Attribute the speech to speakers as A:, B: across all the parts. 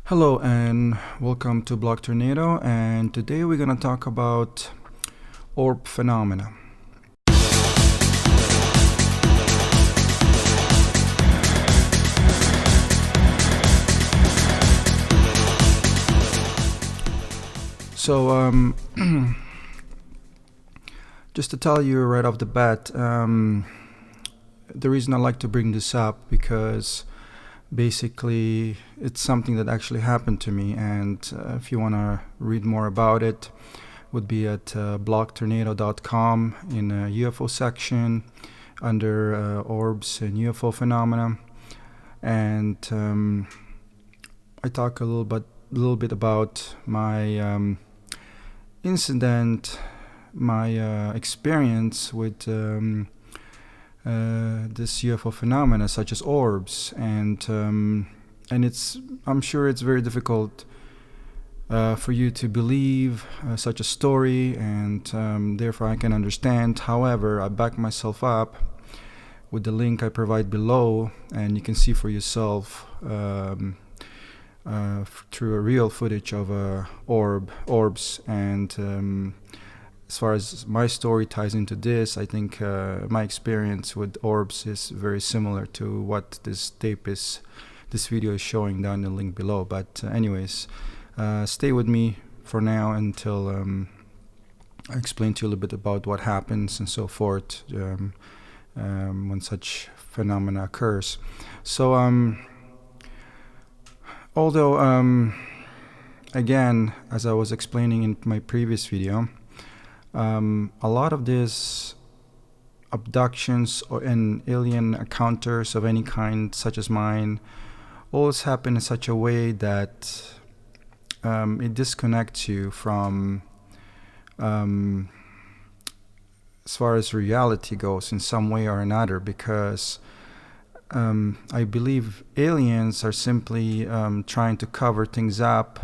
A: Hello and welcome to Block Tornado, and today we're going to talk about orb phenomena. So just to tell you right off the bat, the reason I like to bring this up because basically it's something that actually happened to me, and if you want to read more about it, would be at blocktornado.com in a UFO section under orbs and UFO phenomena, and I talk a little bit about my incident, my experience with this UFO phenomena, such as orbs, and I'm sure it's very difficult for you to believe such a story, and therefore I can understand. However, I back myself up with the link I provide below, and you can see for yourself through a real footage of orbs, and as far as my story ties into this, I think my experience with orbs is very similar to what this video is showing down the link below. But anyways, stay with me for now until I explain to you a little bit about what happens and so forth when such phenomena occurs. So although again, as I was explaining in my previous video, a lot of these abductions and alien encounters of any kind, such as mine, always happen in such a way that it disconnects you from, as far as reality goes, in some way or another, because I believe aliens are simply trying to cover things up,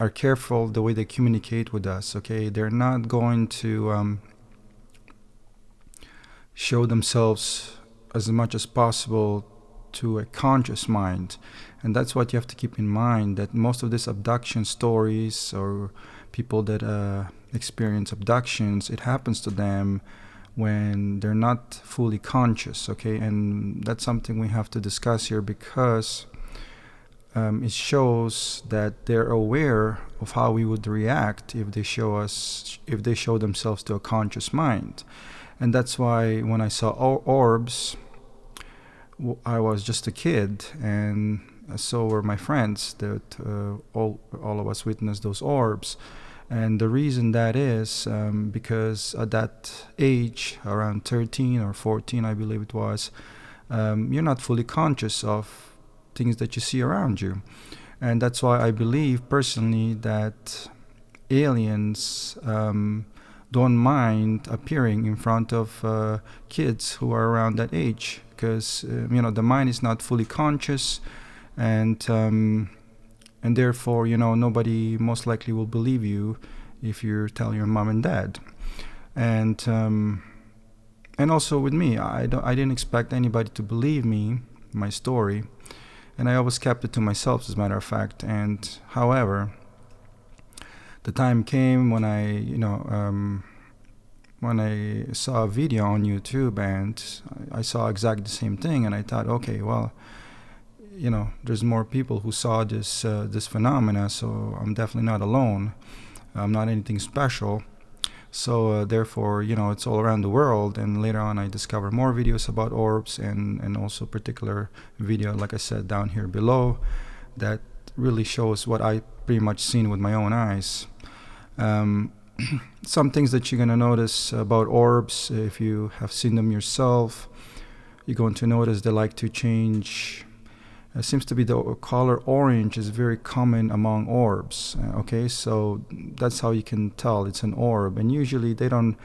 A: are careful the way they communicate with us. Okay, they're not going to show themselves as much as possible to a conscious mind, and that's what you have to keep in mind, that most of these abduction stories or people that experience abductions, it happens to them when they're not fully conscious. Okay, and that's something we have to discuss here, because it shows that they're aware of how we would react if they show themselves to a conscious mind. And that's why when I saw orbs, I was just a kid, and so were my friends, that all of us witnessed those orbs. And the reason that is because at that age, around 13 or 14 I believe it was, you're not fully conscious of things that you see around you. And that's why I believe personally that aliens don't mind appearing in front of kids who are around that age, because the mind is not fully conscious, and therefore nobody most likely will believe you if you tell your mom and dad. And also with me, I didn't expect anybody to believe me, my story, and I always kept it to myself, as a matter of fact. And however, the time came when I saw a video on YouTube, and I saw exactly the same thing, and I thought, okay, well, there's more people who saw this phenomena, so I'm definitely not alone. I'm not anything special. So therefore, it's all around the world. And later on, I discovered more videos about orbs, and also a particular video, like I said, down here below, that really shows what I pretty much seen with my own eyes. Some things that you're going to notice about orbs, if you have seen them yourself, you're going to notice they like to change. It seems to be the color orange is very common among orbs. Okay, so that's how you can tell it's an orb. And usually they don't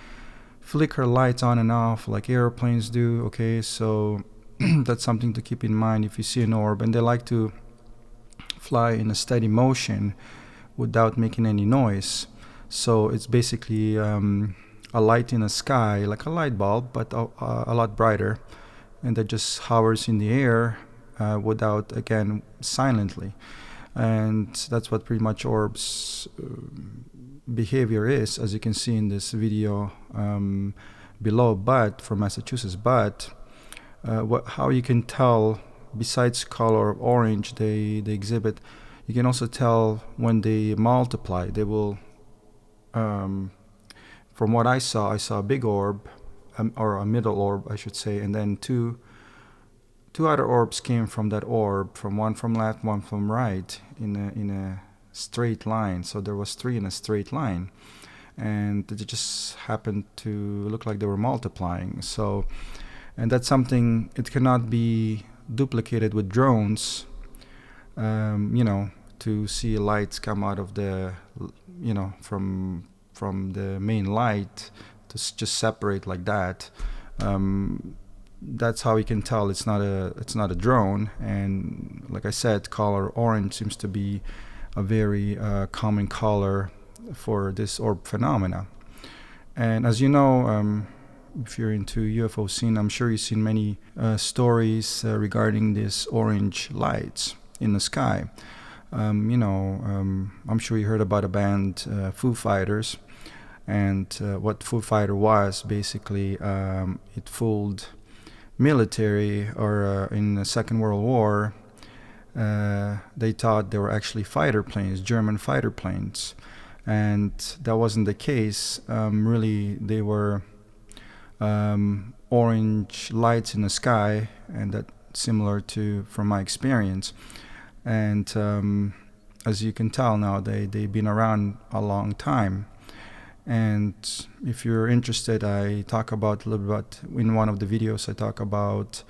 A: flicker lights on and off like airplanes do. Okay, so that's something to keep in mind if you see an orb. And they like to fly in a steady motion without making any noise. So it's basically a light in the sky, like a light bulb, but a lot brighter, and that just hovers in the air without, again, silently. And that's what pretty much orbs behavior is, as you can see in this video below, but from Massachusetts. But how you can tell, besides color of orange they exhibit, you can also tell when they multiply. They will, from what I saw a big orb, or a middle orb, I should say, and then two other orbs came from that orb, from one from left, one from right, in a straight line. So there was 3 in a straight line, and it just happened to look like they were multiplying. So, and that's something, it cannot be duplicated with drones, to see lights come out of the, from the main light, to just separate like that. That's how you can tell it's not a drone. And like I said, color orange seems to be a very common color for this orb phenomena. And as you know, if you're into UFO scene, I'm sure you've seen many stories regarding these orange lights in the sky. I'm sure you heard about a band, Foo Fighters, and what Foo Fighter was basically, it fooled military, or in the Second World War, they thought they were actually fighter planes, German fighter planes, and that wasn't the case. Really, they were orange lights in the sky, and that similar to, from my experience. And as you can tell now, they've been around a long time. And if you're interested, I talk about a little bit in one of the videos. I talk about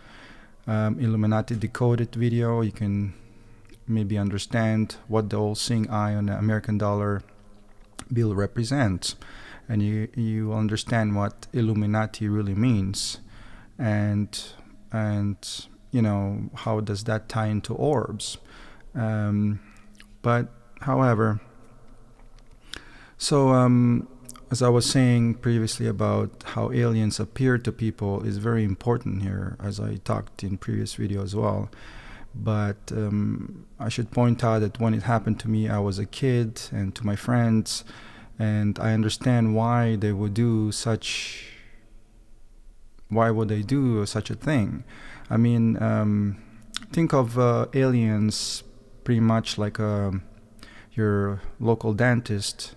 A: Illuminati decoded video. You can maybe understand what the all-seeing eye on the American dollar bill represents, and you understand what Illuminati really means, and how does that tie into orbs. But however, so as I was saying previously about how aliens appear to people is very important here, as I talked in previous video as well. But I should point out that when it happened to me, I was a kid, and to my friends, and I understand why they would do such. Why would they do such a thing? I mean, think of aliens pretty much like your local dentist,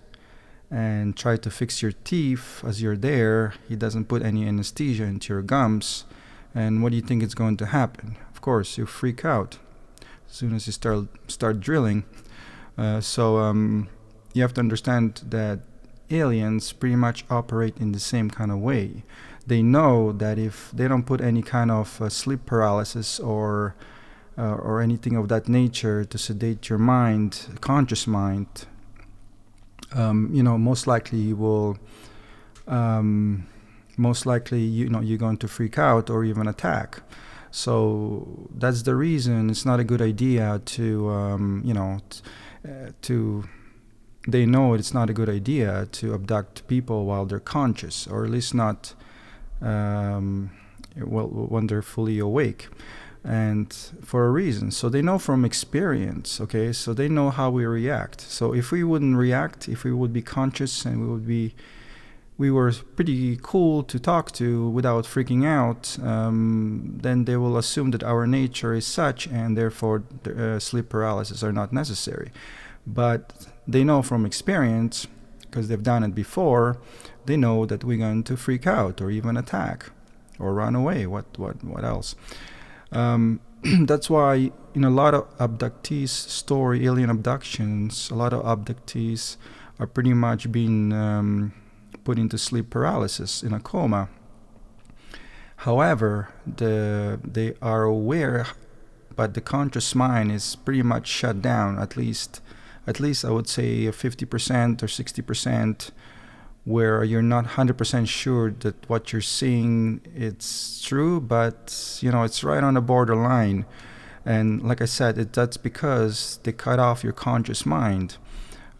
A: and try to fix your teeth as you're there. He doesn't put any anesthesia into your gums, and what do you think is going to happen? Of course, you freak out as soon as you start drilling. So you have to understand that aliens pretty much operate in the same kind of way. They know that if they don't put any kind of sleep paralysis or anything of that nature to sedate your mind, conscious mind, most likely you will, you're going to freak out or even attack. So that's the reason it's not a good idea to, they know it's not a good idea to abduct people while they're conscious, or at least not, when they're fully awake. And for a reason. So they know from experience, okay? So they know how we react. So if we wouldn't react, if we would be conscious and we were pretty cool to talk to without freaking out, then they will assume that our nature is such, and therefore sleep paralysis are not necessary. But they know from experience, because they've done it before, they know that we're going to freak out or even attack or run away. What else? That's why in a lot of abductees story, alien abductions, a lot of abductees are pretty much being put into sleep paralysis, in a coma. However, they are aware, but the conscious mind is pretty much shut down, at least I would say 50% or 60%, where you're not 100% sure that what you're seeing it's true, but it's right on the borderline. And like I said, that's because they cut off your conscious mind.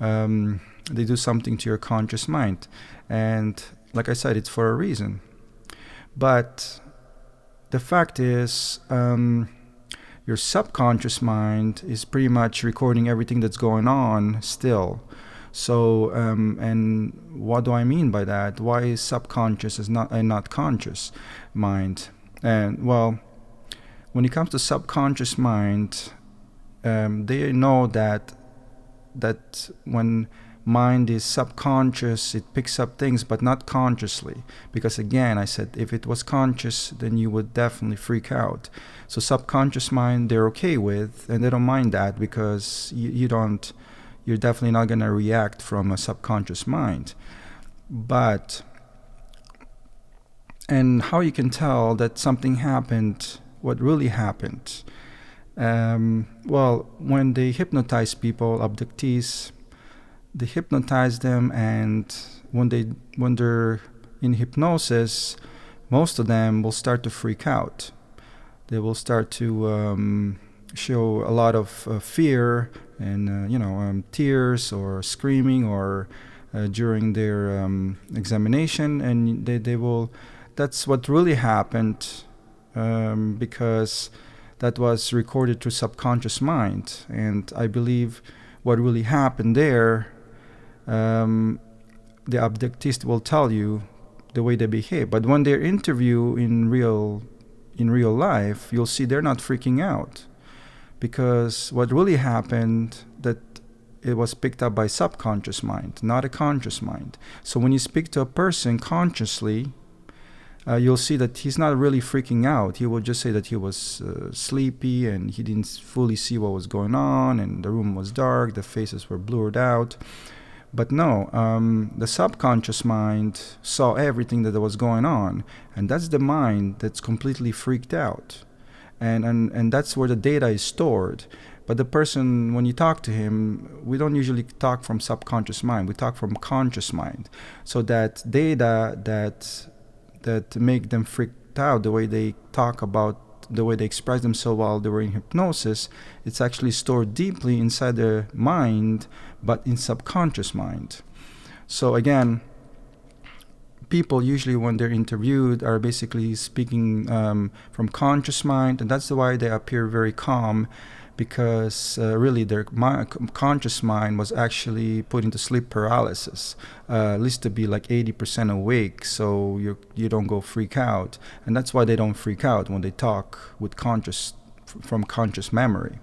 A: They do something to your conscious mind, and like I said, it's for a reason. But the fact is, your subconscious mind is pretty much recording everything that's going on still. So, and what do I mean by that? Why is subconscious is not conscious mind? And well, when it comes to subconscious mind, they know that when mind is subconscious, it picks up things, but not consciously. Because again, I said, if it was conscious, then you would definitely freak out. So subconscious mind, they're okay with, and they don't mind that, because you're definitely not going to react from a subconscious mind. But, and how you can tell that something happened, what really happened? Well, when they hypnotize people, abductees, they hypnotize them, and when they're in hypnosis, most of them will start to freak out. They will start to show a lot of fear and tears or screaming or during their examination, and they will. That's what really happened, because that was recorded through subconscious mind. And I believe what really happened there, the abductees will tell you the way they behave. But when they're interviewed in real life, you'll see they're not freaking out, because what really happened, that it was picked up by subconscious mind, not a conscious mind. So when you speak to a person consciously, you'll see that he's not really freaking out. He will just say that he was sleepy and he didn't fully see what was going on, and the room was dark, the faces were blurred out. But no, the subconscious mind saw everything that was going on, and that's the mind that's completely freaked out. And that's where the data is stored. But the person, when you talk to him, we don't usually talk from subconscious mind. We talk from conscious mind. So that data that make them freaked out, the way they talk about, the way they express themselves while they were in hypnosis, it's actually stored deeply inside their mind, but in subconscious mind. So again, people usually when they're interviewed are basically speaking from conscious mind, and that's why they appear very calm, because really their conscious mind was actually put into sleep paralysis, at least to be like 80% awake, so you don't go freak out. And that's why they don't freak out when they talk with from conscious memory.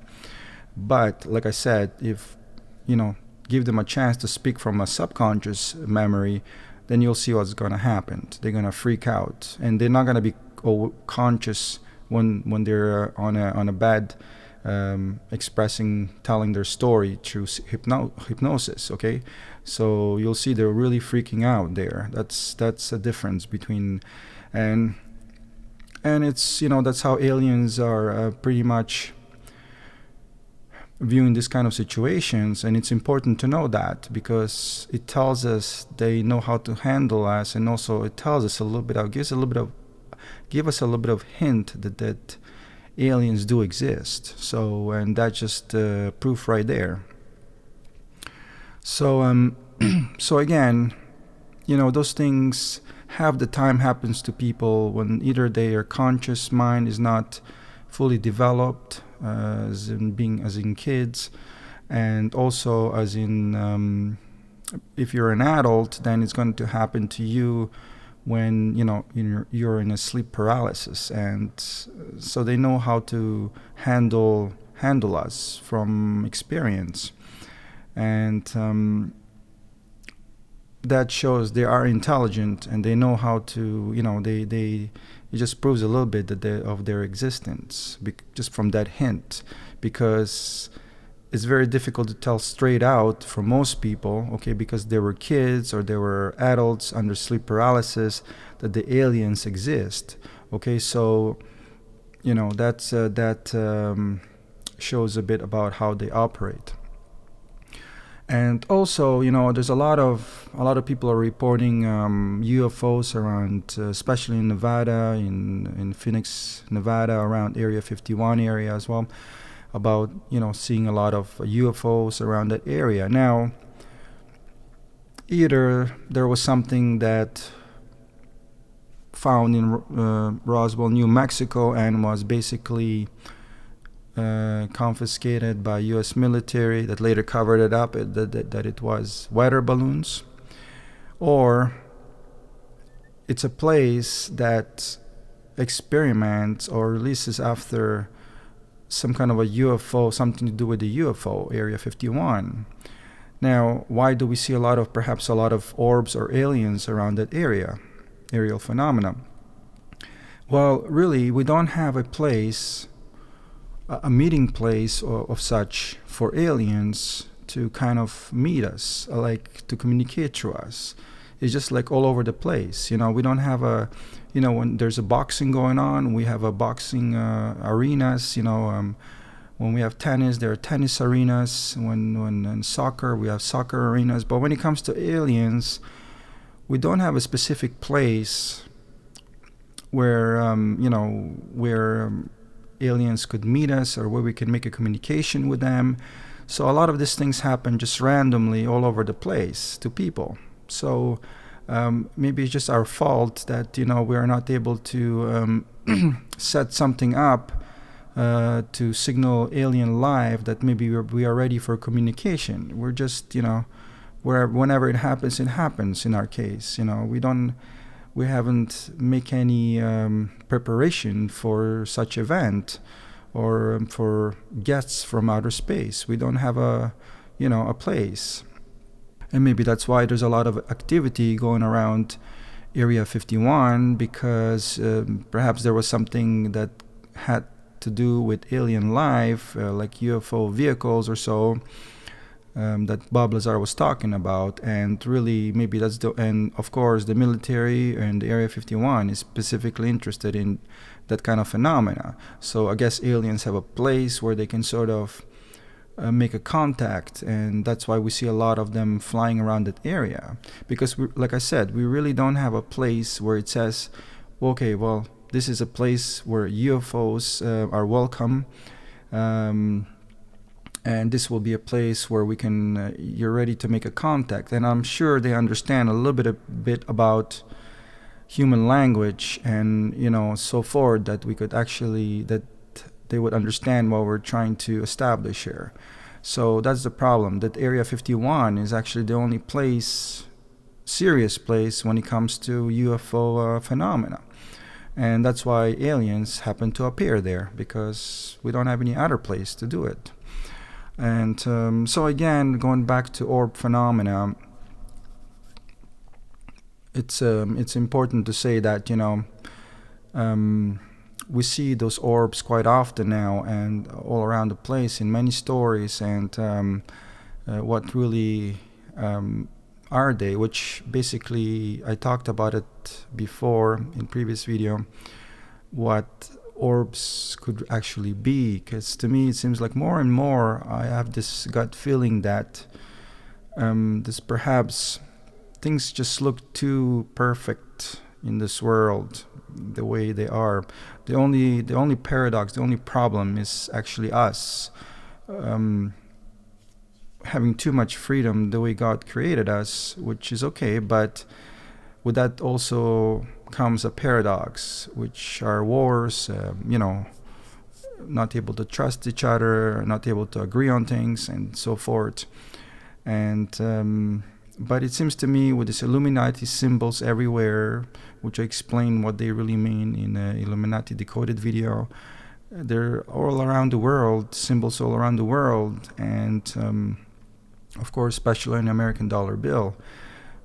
A: But like I said, if give them a chance to speak from a subconscious memory, then you'll see what's going to happen. They're going to freak out, and they're not going to be conscious when they're on a bed, telling their story through hypnosis. Okay, so you'll see they're really freaking out there. That's a difference between, and it's that's how aliens are pretty much viewing this kind of situations. And it's important to know that, because it tells us they know how to handle us, and also it tells us give us a little bit of hint that aliens do exist. So, and that's just proof right there. So so again, those things half the time happens to people when either their conscious mind is not fully developed, as in kids, and also as in if you're an adult, then it's going to happen to you when you're in a sleep paralysis. And so they know how to handle us from experience, and that shows they are intelligent, and they know how to it just proves a little bit of their existence, just from that hint, because it's very difficult to tell straight out for most people, okay, because they were kids or they were adults under sleep paralysis, that the aliens exist. Okay, so that shows a bit about how they operate. And also, there's a lot of people are reporting UFOs around, especially in Nevada, in Phoenix, Nevada, around Area 51 area as well, about seeing a lot of UFOs around that area. Now, either there was something that found in Roswell, New Mexico, and was basically confiscated by U.S. military that later covered it up that it was weather balloons, or it's a place that experiments or releases after some kind of a UFO, something to do with the UFO, Area 51. Now, why do we see perhaps a lot of orbs or aliens around that area, aerial phenomena? Well, really, we don't have a place, a meeting place of such for aliens to kind of meet us, like to communicate through us. It's just like all over the place. We don't have when there's a boxing going on, we have a boxing arenas. When we have tennis, there are tennis arenas. When in soccer, we have soccer arenas. But when it comes to aliens, we don't have a specific place where aliens could meet us, or where we can make a communication with them. So a lot of these things happen just randomly all over the place to people. So maybe it's just our fault that we are not able to set something up to signal alien life that maybe we are ready for communication. We're just whenever it happens in our case. We haven't make any preparation for such event, or for guests from outer space. We don't have a place. And maybe that's why there's a lot of activity going around Area 51, because perhaps there was something that had to do with alien life, like UFO vehicles or so, that Bob Lazar was talking about. And really, maybe and of course the military and the Area 51 is specifically interested in that kind of phenomena. So I guess aliens have a place where they can sort of make a contact, and that's why we see a lot of them flying around that area. Because like I said, we really don't have a place where it says, okay, well, this is a place where UFOs are welcome, and this will be a place where we can you're ready to make a contact. And I'm sure they understand a bit about human language and so forth, that we could actually that they would understand what we're trying to establish here. So that's the problem, that Area 51 is actually the only serious place when it comes to UFO phenomena. And that's why aliens happen to appear there, because we don't have any other place to do it. And so again, going back to orb phenomena, it's important to say that we see those orbs quite often now and all around the place in many stories. And what really are they? Which basically I talked about it before in previous video, what orbs could actually be. Because to me it seems like more and more I have this gut feeling that this perhaps things just look too perfect in this world the way they are. The only paradox, the only problem is actually us having too much freedom the way God created us, which is okay, but with that also comes a paradox, which are wars, not able to trust each other, not able to agree on things, and so forth. And but it seems to me with these Illuminati symbols everywhere, which I explain what they really mean in the Illuminati Decoded video, they're all around the world, symbols all around the world, and of course, especially an American dollar bill.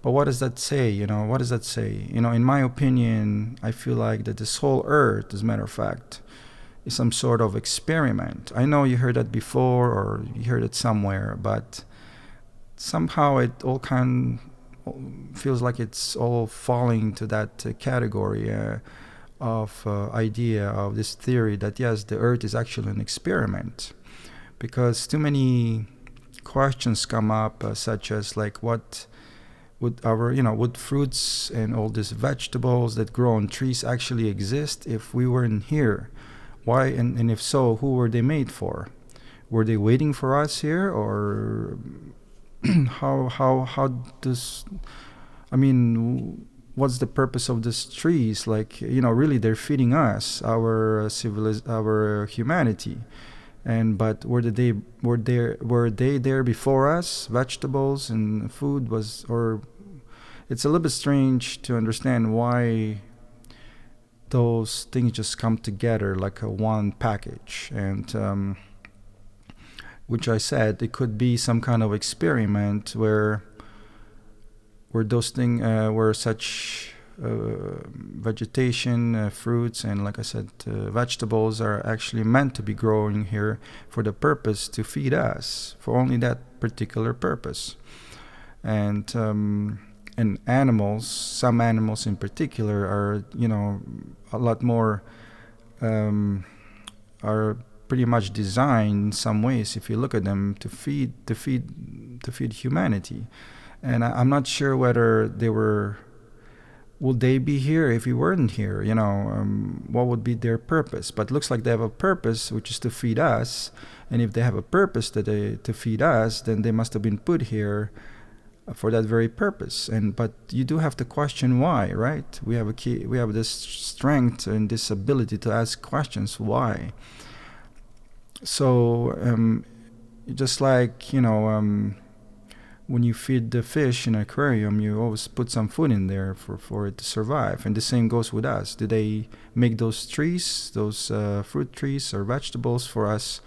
A: But what does that say? What does that say? In my opinion, I feel like that this whole earth, as a matter of fact, is some sort of experiment. I know you heard that before, or you heard it somewhere, but somehow it all feels like it's all falling to that category of idea of this theory that yes, the earth is actually an experiment, because too many questions come up, such as like, what would would fruits and all these vegetables that grow on trees actually exist if we weren't here? Why, and if so, who were they made for? Were they waiting for us here, or how does, what's the purpose of these trees? Like, really they're feeding us, our humanity. But were they there before us? Vegetables and food was, or it's a little bit strange to understand why those things just come together like a one package. And which I said, it could be some kind of experiment where those things were such vegetation, fruits, and like I said, vegetables are actually meant to be growing here for the purpose to feed us, for only that particular purpose. And animals, some animals in particular, are a lot more are pretty much designed in some ways, if you look at them, to feed humanity. And I'm not sure whether would they be here if we weren't here? What would be their purpose? But it looks like they have a purpose, which is to feed us. And if they have a purpose to feed us, then they must have been put here for that very purpose. But you do have to question why, right? We have this strength and this ability to ask questions. Why? So just like when you feed the fish in an aquarium, you always put some food in there for it to survive. And the same goes with us. Did they make those trees, those fruit trees or vegetables for us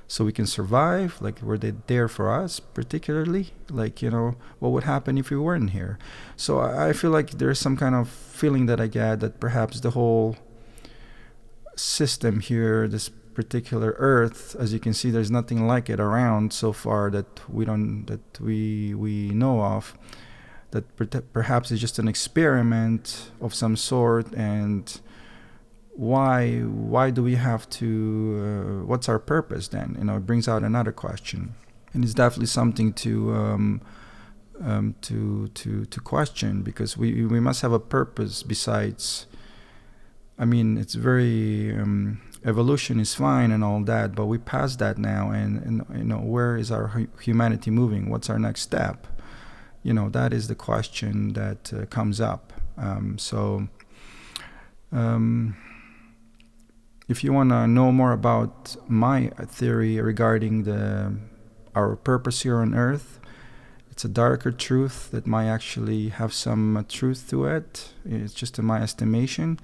A: so we can survive? Like, were they there for us particularly? Like, what would happen if we weren't here? So I feel like there's some kind of feeling that I get that perhaps the whole system here, this particular Earth, as you can see, there's nothing like it around so far that we know of, that perhaps it's just an experiment of some sort. And why do we have to what's our purpose then? It brings out another question, and it's definitely something to question, because we must have a purpose besides, it's very evolution is fine and all that, but we passed that now, and where is our humanity moving? What's our next step? That is the question that comes up. If you want to know more about my theory regarding our purpose here on Earth, it's a darker truth that might actually have some truth to it. It's just in my estimation.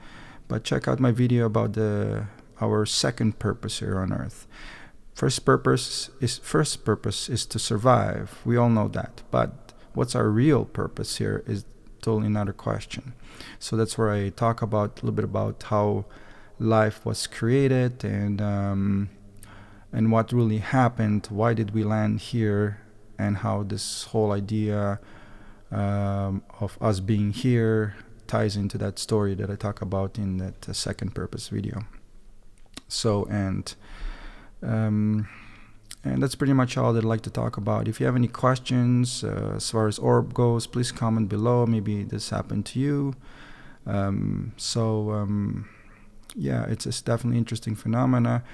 A: But check out my video about our second purpose here on Earth. First purpose is to survive. We all know that. But what's our real purpose here is totally another question. So that's where I talk a little bit about how life was created and what really happened. Why did we land here? And how this whole idea of us being here ties into that story that I talk about in that second purpose video. So, and that's pretty much all that I'd like to talk about. If you have any questions as far as orb goes, please comment below. Maybe this happened to you. Yeah, it's definitely interesting phenomena.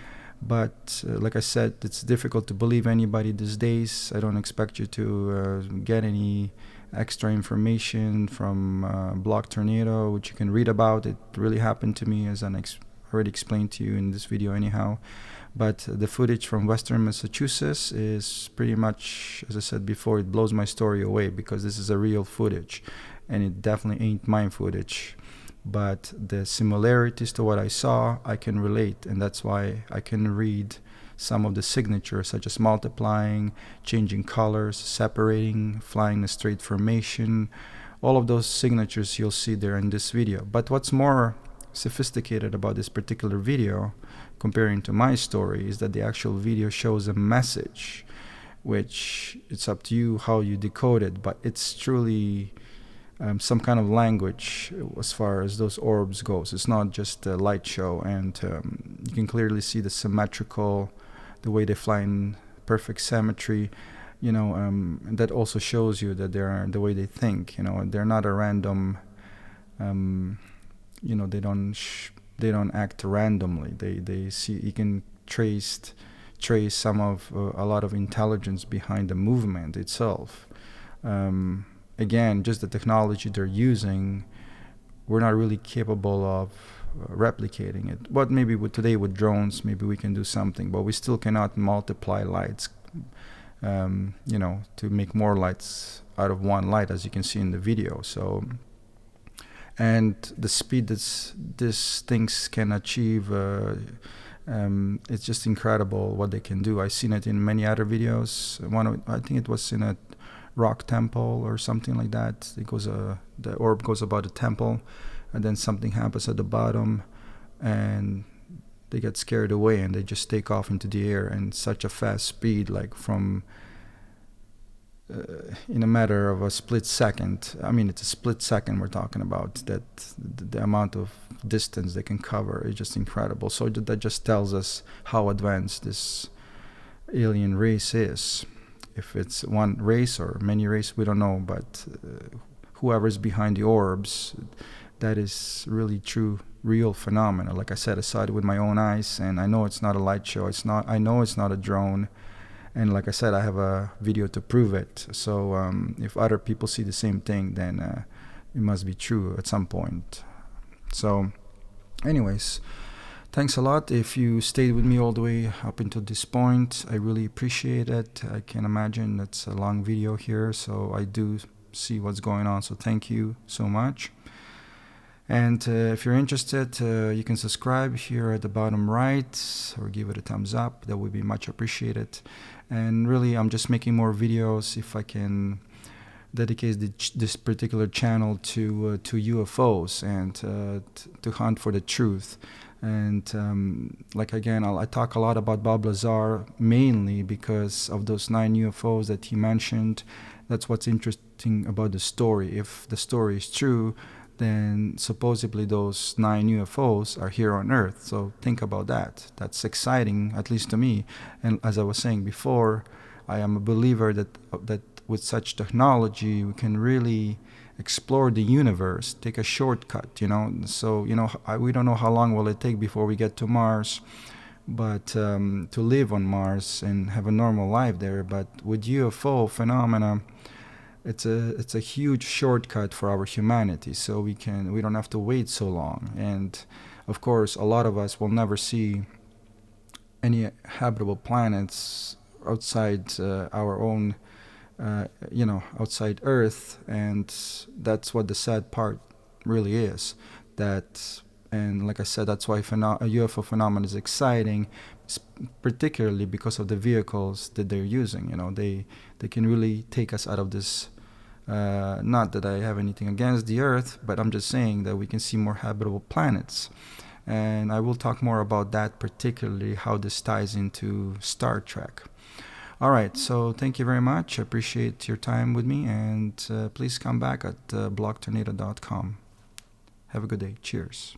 A: But like I said, it's difficult to believe anybody these days. I don't expect you to get any extra information from Block Tornado, which you can read about. It really happened to me, as I already explained to you in this video anyhow. But the footage from Western Massachusetts is pretty much, as I said before, it blows my story away, because this is a real footage, and it definitely ain't mine footage. But the similarities to what I saw, I can relate, and that's why I can read some of the signatures, such as multiplying, changing colors, separating, flying a straight formation. All of those signatures you'll see there in this video. But what's more sophisticated about this particular video, comparing to my story, is that the actual video shows a message, which it's up to you how you decode it, but it's truly some kind of language as far as those orbs goes. It's not just a light show, and you can clearly see the the way they fly in perfect symmetry, and that also shows you that they're the way they think. They're not a random, they don't act randomly. They see, you can trace some of a lot of intelligence behind the movement itself. Again, just the technology they're using, we're not really capable replicating it. But maybe today with drones, maybe we can do something, but we still cannot multiply lights, to make more lights out of one light, as you can see in the video. So, and the speed that these things can achieve, it's just incredible what they can do. I've seen it in many other videos. I think it was in a rock temple or something like that. It goes, the orb goes about the temple, and then something happens at the bottom, and they get scared away, and they just take off into the air in such a fast speed, like from in a matter of a split second. I mean, it's a split second we're talking about, that the amount of distance they can cover is just incredible. So that just tells us how advanced this alien race is. If it's one race or many races, we don't know, but whoever's behind the orbs, that is really true, real phenomena. Like I said, I saw it with my own eyes, and I know it's not a light show. I know it's not a drone. And like I said, I have a video to prove it. So if other people see the same thing, then it must be true at some point. So anyways, thanks a lot if you stayed with me all the way up until this point. I really appreciate it. I can imagine it's a long video here, so I do see what's going on. So thank you so much. And if you're interested, you can subscribe here at the bottom right, or give it a thumbs up. That would be much appreciated. And really, I'm just making more videos if I can dedicate this particular channel to UFOs and to hunt for the truth. And like again, I talk a lot about Bob Lazar mainly because of those 9 UFOs that he mentioned. That's what's interesting about the story. If the story is true, then supposedly those 9 UFOs are here on Earth. So think about that. That's exciting, at least to me. And as I was saying before, I am a believer that with such technology, we can really explore the universe, take a shortcut, So, we don't know how long will it take before we get to Mars, but to live on Mars and have a normal life there. But with UFO phenomena, it's a huge shortcut for our humanity, so we don't have to wait so long. And of course, a lot of us will never see any habitable planets outside our own, outside Earth. And that's what the sad part really is. And like I said, that's why a UFO phenomenon is exciting, particularly because of the vehicles that they're using. They can really take us out of this. Not that I have anything against the Earth, but I'm just saying that we can see more habitable planets. And I will talk more about that, particularly how this ties into Star Trek. All right, so thank you very much. I appreciate your time with me, and please come back at blogtornado.com. Have a good day. Cheers.